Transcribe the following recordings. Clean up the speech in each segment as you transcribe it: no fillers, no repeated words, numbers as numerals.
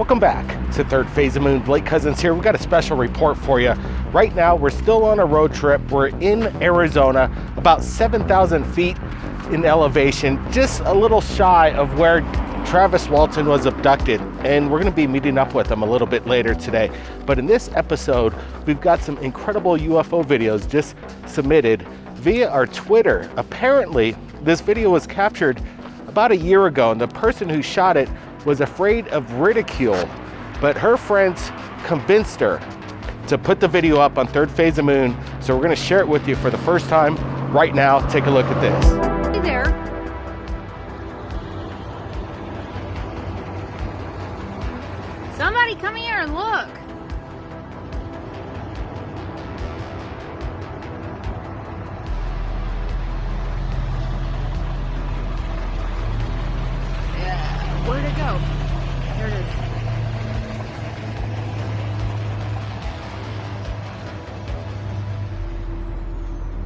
Welcome back to Third Phase of Moon. Blake Cousins here. We've got a special report for you. Right now, we're still on a road trip. We're in Arizona, about 7,000 feet in elevation, just a little shy of where Travis Walton was abducted. And we're going to be meeting up with him a little bit later today. But in this episode, we've got some incredible UFO videos just submitted via our Twitter. Apparently, this video was captured about a year ago, and the person who shot it was afraid of ridicule, but her friends convinced her to put the video up on Third Phase of Moon. So we're going to share it with you for the first time right now. Take a look at this. Hey there. Somebody come here and look. Where'd it go? There it is.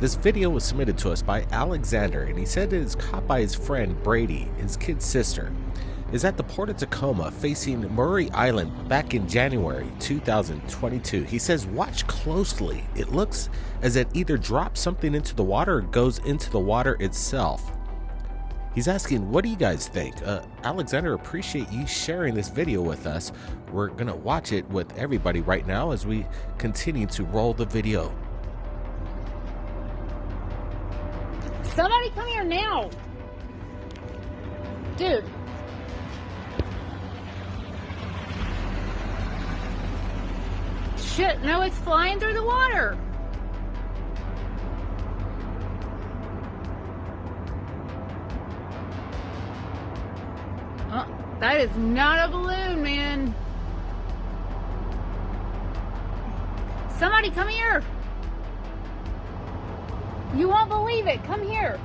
This video was submitted to us by Alexander, and he said it is caught by his friend Brady. His kid's sister is at the port of Tacoma facing Murray Island back in January 2022. He says, watch closely. It looks as it either drops something into the water or goes into the water itself. He's asking, what do you guys think? Alexander, appreciate you sharing this video with us. We're going to watch it with everybody right now as we continue to roll the video. Somebody come here now. Dude. Shit, no, it's flying through the water. That is not a balloon, man. Somebody come here. You won't believe it. Come here.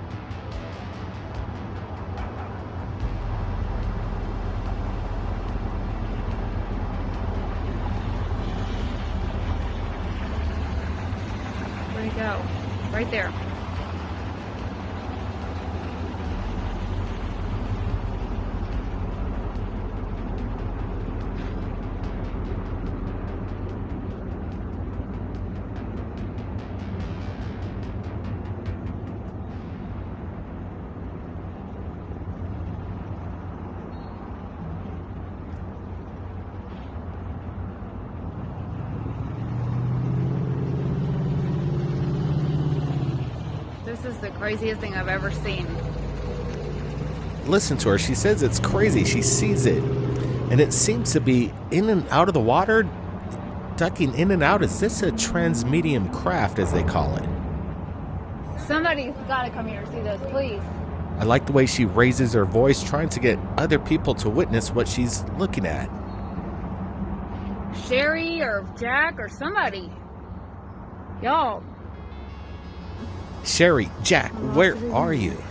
Where'd he go? Right there. This is the craziest thing I've ever seen. Listen to her. She says it's crazy. She sees it, and it seems to be in and out of the water, ducking in and out. Is this a transmedium craft, as they call it? Somebody's got to come here and see this, please. I like the way she raises her voice, trying to get other people to witness what she's looking at. Sherry or Jack or somebody. Y'all. Sherry, Jack, where are you?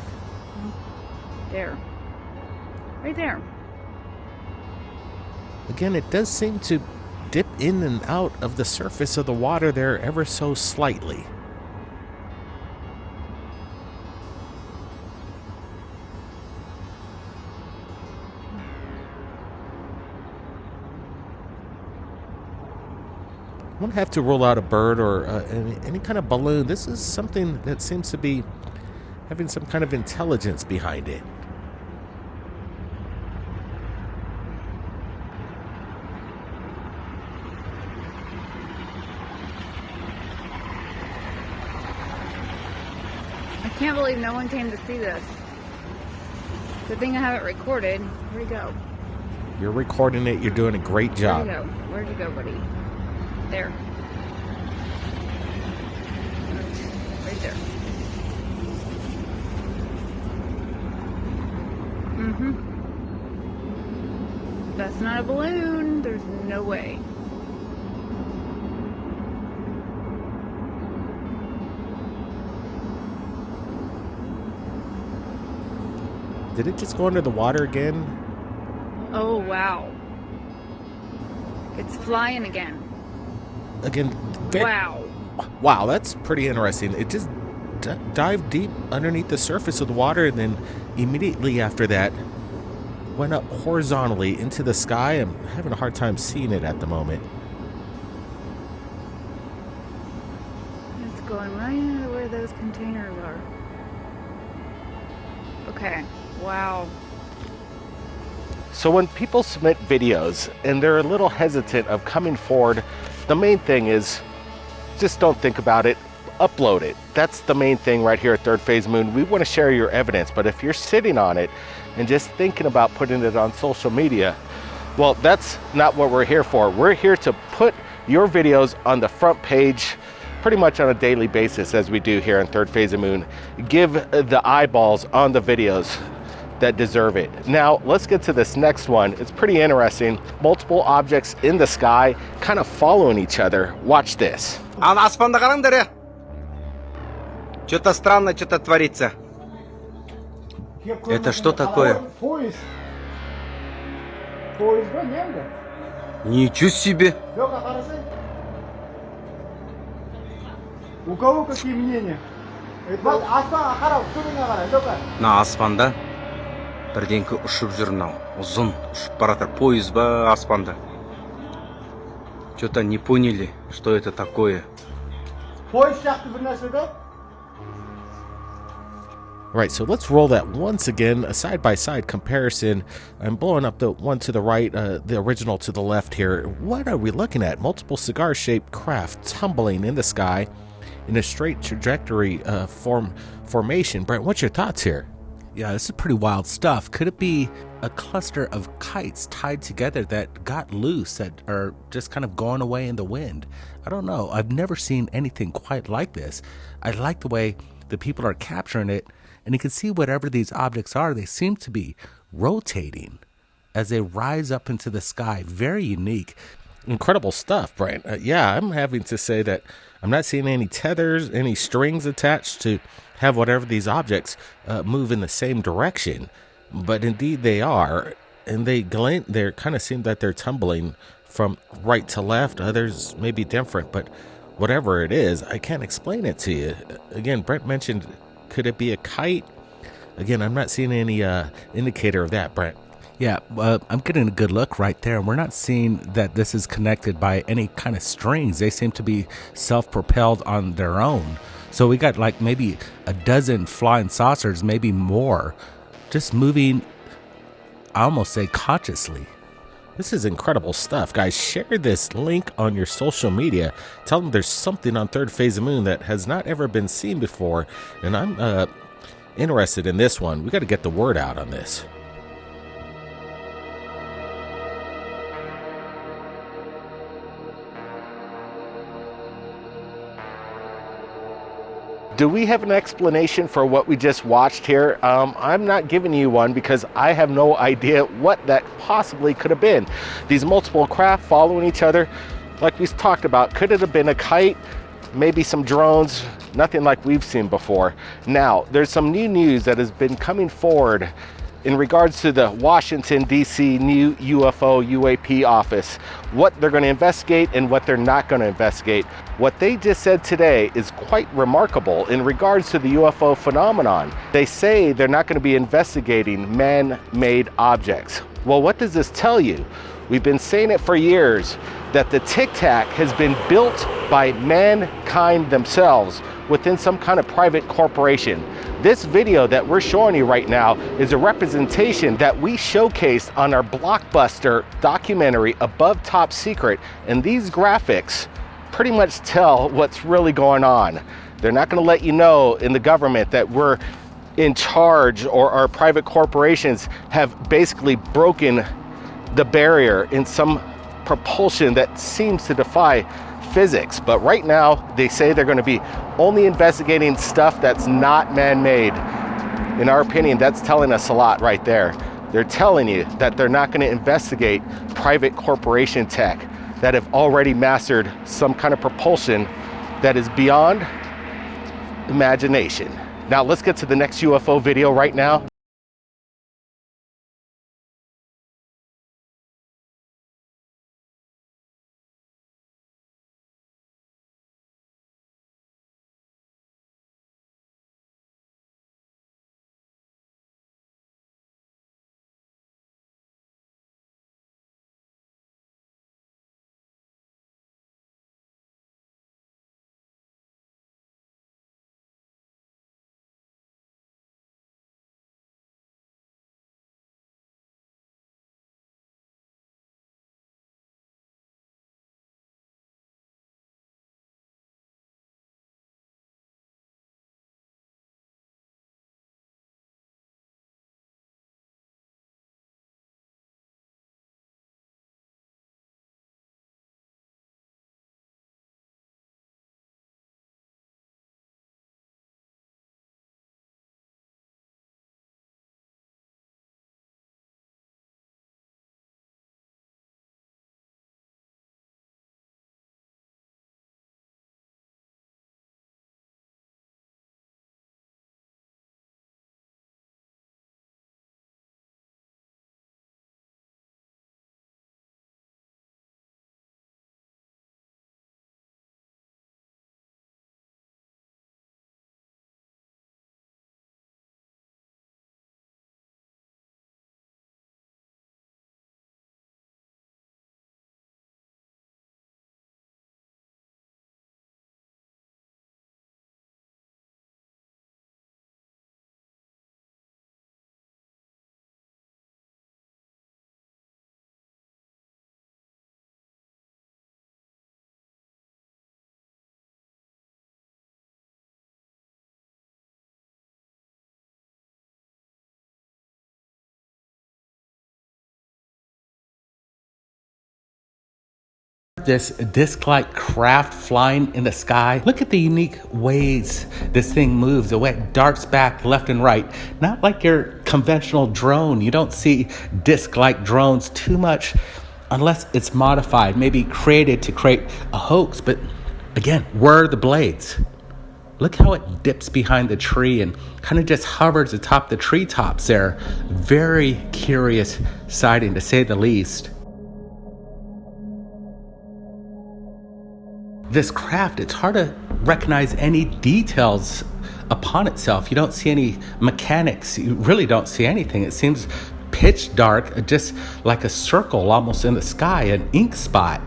There. Right there. Again, it does seem to dip in and out of the surface of the water there ever so slightly. I'm going to have to rule out a bird or any kind of balloon. This is something that seems to be having some kind of intelligence behind it. I can't believe no one came to see this. Good thing I have it recorded. Where'd he go? You're recording it. You're doing a great job. Where'd you go, buddy? There. Right there. That's not a balloon. There's no way. Did it just go under the water again? Oh, wow. It's flying again. Again, Wow. Wow, that's pretty interesting. It just dived deep underneath the surface of the water, and then immediately after that went up horizontally into the sky. I'm having a hard time seeing it at the moment. It's going right into where those containers are. Okay, wow. So when people submit videos and they're a little hesitant of coming forward, the main thing is just don't think about it, upload it. That's the main thing right here at Third Phase Moon. We want to share your evidence, but if you're sitting on it and just thinking about putting it on social media, well, that's not what we're here for. We're here to put your videos on the front page pretty much on a daily basis, as we do here in Third Phase of Moon. Give the eyeballs on the videos that deserve it. Now, let's get to this next one. It's pretty interesting. Multiple objects in the sky kind of following each other. Watch this. А на аспанда қараңдар я. Что-то странно, что-то творится. Это что такое? Поезд гоненда. Ничего себе! Лёка, хорошо? У кого какие мнения? Вот аспан қарау, төбеңе қара, Лёка. На аспанда бірдеңке ұшып жүр мынау. Ұзын ұшып бара жатыр. Поезд ба аспанда? Что-то не поняли, что это такое. Поезд сияқты бір нәрсе да? All right, so let's roll that once again, a side-by-side comparison. I'm blowing up the one to the right, the original to the left here. What are we looking at? Multiple cigar-shaped craft tumbling in the sky in a straight trajectory formation. Brent, what's your thoughts here? Yeah, this is pretty wild stuff. Could it be a cluster of kites tied together that got loose, that are just kind of going away in the wind? I don't know. I've never seen anything quite like this. I like the way the people are capturing it, and you can see whatever these objects are, they seem to be rotating as they rise up into the sky. Very unique. Incredible stuff, Brent. Yeah, I'm having to say that I'm not seeing any tethers, any strings attached to have whatever these objects move in the same direction. But indeed they are. And they kind of seem that they're tumbling from right to left. Others may be different, but whatever it is, I can't explain it to you. Again, Brent mentioned, could it be a kite? Again, I'm not seeing any indicator of that, Brent. Yeah, I'm getting a good look right there. We're not seeing that this is connected by any kind of strings. They seem to be self-propelled on their own. So we got like maybe a dozen flying saucers, maybe more, just moving, I almost say consciously. This is incredible stuff, guys. Share this link on your social media. Tell them there's something on Third Phase of Moon that has not ever been seen before. And I'm interested in this one. We got to get the word out on this. Do we have an explanation for what we just watched here? I'm not giving you one because I have no idea what that possibly could have been. These multiple craft following each other, like we talked about, could it have been a kite? Maybe some drones, nothing like we've seen before. Now, there's some new news that has been coming forward in regards to the Washington, D.C. new UFO UAP office, what they're going to investigate and what they're not going to investigate. What they just said today is quite remarkable in regards to the UFO phenomenon. They say they're not going to be investigating man-made objects. Well, what does this tell you? We've been saying it for years that the Tic Tac has been built by mankind themselves within some kind of private corporation. This video that we're showing you right now is a representation that we showcased on our blockbuster documentary Above Top Secret, and these graphics pretty much tell what's really going on. They're not going to let you know in the government that we're in charge or our private corporations have basically broken the barrier in some propulsion that seems to defy physics. But right now they say they're going to be only investigating stuff that's not man-made. In our opinion, that's telling us a lot right there. They're telling you that they're not going to investigate private corporation tech that have already mastered some kind of propulsion that is beyond imagination. Now let's get to the next UFO video right now. this disc-like craft flying in the sky. Look at the unique ways this thing moves, the way it darts back left and right. Not like your conventional drone. You don't see disc-like drones too much unless it's modified, maybe created to create a hoax. But again, where are the blades? Look how it dips behind the tree and kind of just hovers atop the treetops there. Very curious sighting, to say the least. This craft, it's hard to recognize any details upon itself. You don't see any mechanics. You really don't see anything. It seems pitch dark, just like a circle almost in the sky, an ink spot.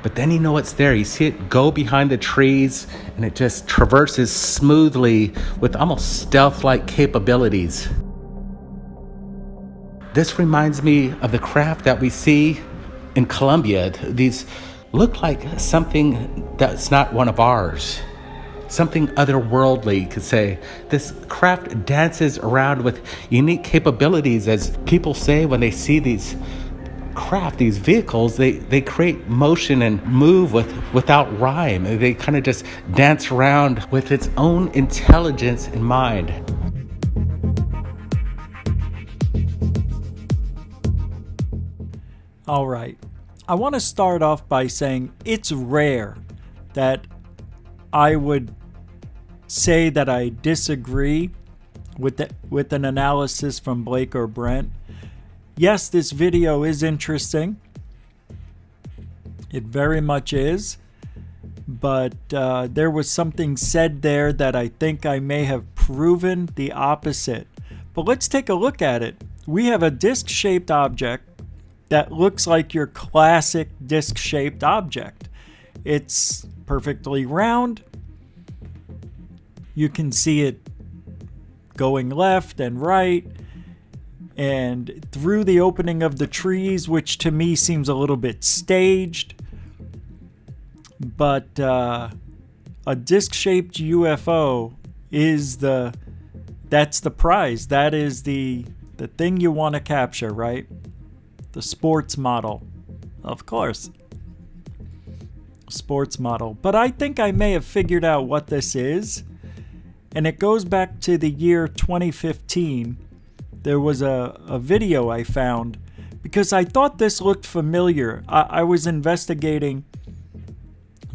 But then you know it's there. You see it go behind the trees, and it just traverses smoothly with almost stealth-like capabilities. This reminds me of the craft that we see in Colombia. These look like something that's not one of ours. Something otherworldly, you could say. This craft dances around with unique capabilities, as people say when they see these craft, these vehicles, they create motion and move without rhyme. They kind of just dance around with its own intelligence in mind. All right. I want to start off by saying it's rare that I would say that I disagree with an analysis from Blake or Brent. Yes, this video is interesting. It very much is. But there was something said there that I think I may have proven the opposite. But let's take a look at it. We have a disc-shaped object that looks like your classic disc-shaped object. It's perfectly round. You can see it going left and right and through the opening of the trees, which to me seems a little bit staged. But a disc-shaped UFO is that's the prize. That is the thing you want to capture, right? The sports model, of course. Sports model. But I think I may have figured out what this is. And it goes back to the year 2015. There was a video I found because I thought this looked familiar. I was investigating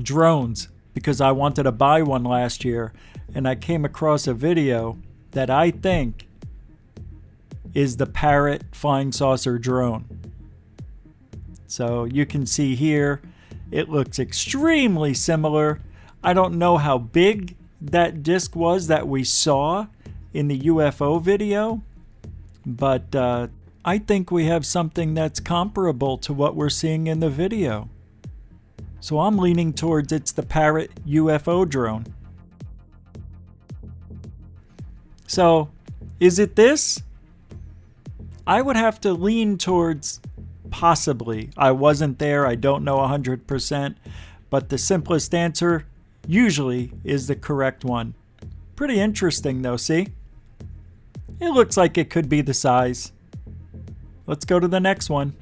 drones because I wanted to buy one last year. And I came across a video that I think is the Parrot flying saucer drone. So you can see here, it looks extremely similar. I don't know how big that disc was that we saw in the UFO video, but I think we have something that's comparable to what we're seeing in the video. So I'm leaning towards it's the Parrot UFO drone. So, is it this? I would have to lean towards possibly. I wasn't there. I don't know 100%. But the simplest answer usually is the correct one. Pretty interesting though, see? It looks like it could be the size. Let's go to the next one.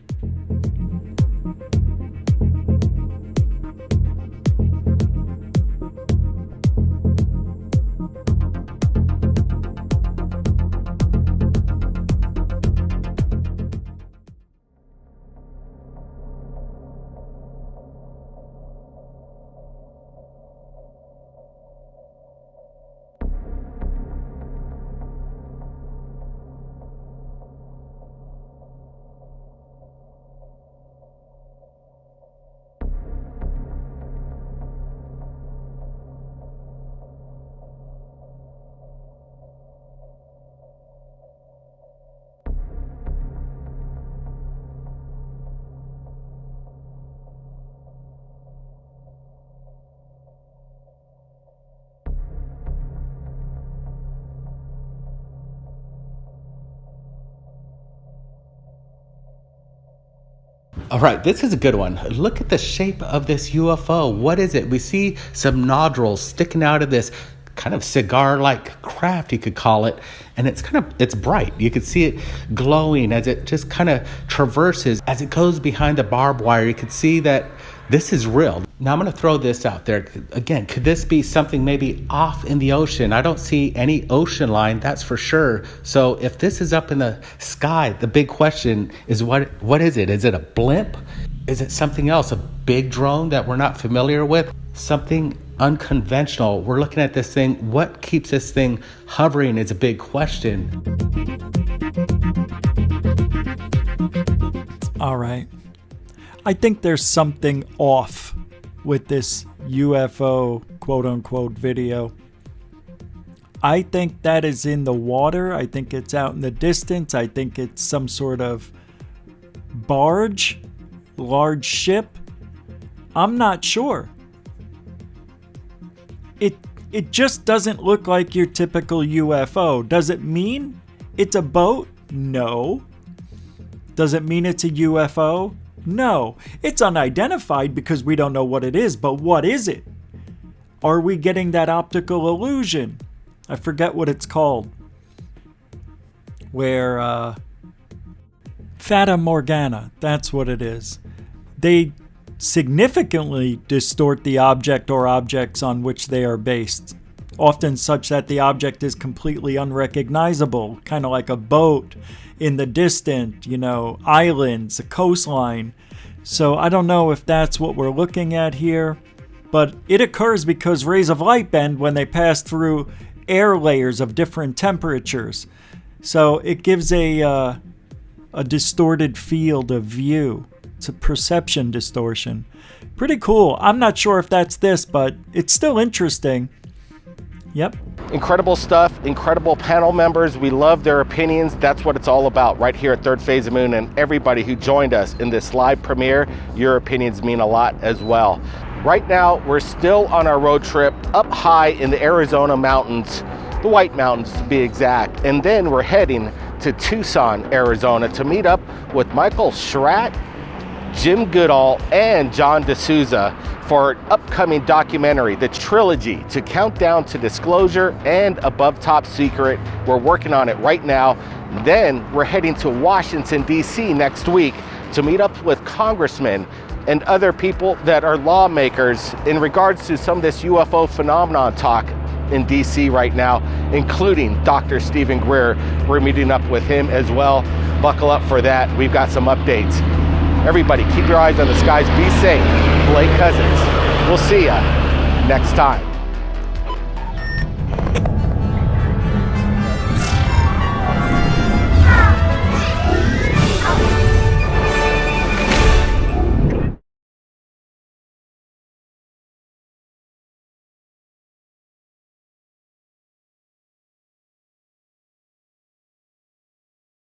All right, this is a good one. Look at the shape of this UFO. What is it? We see some nodules sticking out of this kind of cigar-like craft, you could call it, and it's bright. You could see it glowing as it just kind of traverses. As it goes behind the barbed wire, you could see that this is real. Now I'm going to throw this out there. Again, could this be something maybe off in the ocean? I don't see any ocean line, that's for sure. So if this is up in the sky, the big question is what is it? Is it a blimp? Is it something else? A big drone that we're not familiar with? Something unconventional. We're looking at this thing. What keeps this thing hovering is a big question. All right. I think there's something off with this UFO quote-unquote video. I think that is in the water. I think it's out in the distance. I think it's some sort of barge, large ship. I'm not sure. It just doesn't look like your typical UFO. Does it mean it's a boat? No. Does it mean it's a UFO? No. It's unidentified because we don't know what it is, but what is it? Are we getting that optical illusion? I forget what it's called. Where, Fata Morgana, that's what it is. They significantly distort the object or objects on which they are based, often such that the object is completely unrecognizable, kind of like a boat in the distant, islands, a coastline. So I don't know if that's what we're looking at here, but it occurs because rays of light bend when they pass through air layers of different temperatures. So it gives a distorted field of view. It's a perception distortion. Pretty cool. I'm not sure if that's this, but it's still interesting. Yep. Incredible stuff, incredible panel members. We love their opinions. That's what it's all about right here at Third Phase of Moon, and everybody who joined us in this live premiere, your opinions mean a lot as well. Right now, we're still on our road trip up high in the Arizona mountains, the White Mountains to be exact. And then we're heading to Tucson, Arizona to meet up with Michael Schratt, Jim Goodall, and John D'Souza for an upcoming documentary, the trilogy, To Countdown to Disclosure and Above Top Secret. We're working on it right now. Then we're heading to Washington, D.C. next week to meet up with congressmen and other people that are lawmakers in regards to some of this UFO phenomenon talk in D.C. right now, including Dr. Stephen Greer. We're meeting up with him as well. Buckle up for that. We've got some updates. Everybody, keep your eyes on the skies. Be safe. Blake Cousins. We'll see ya next time.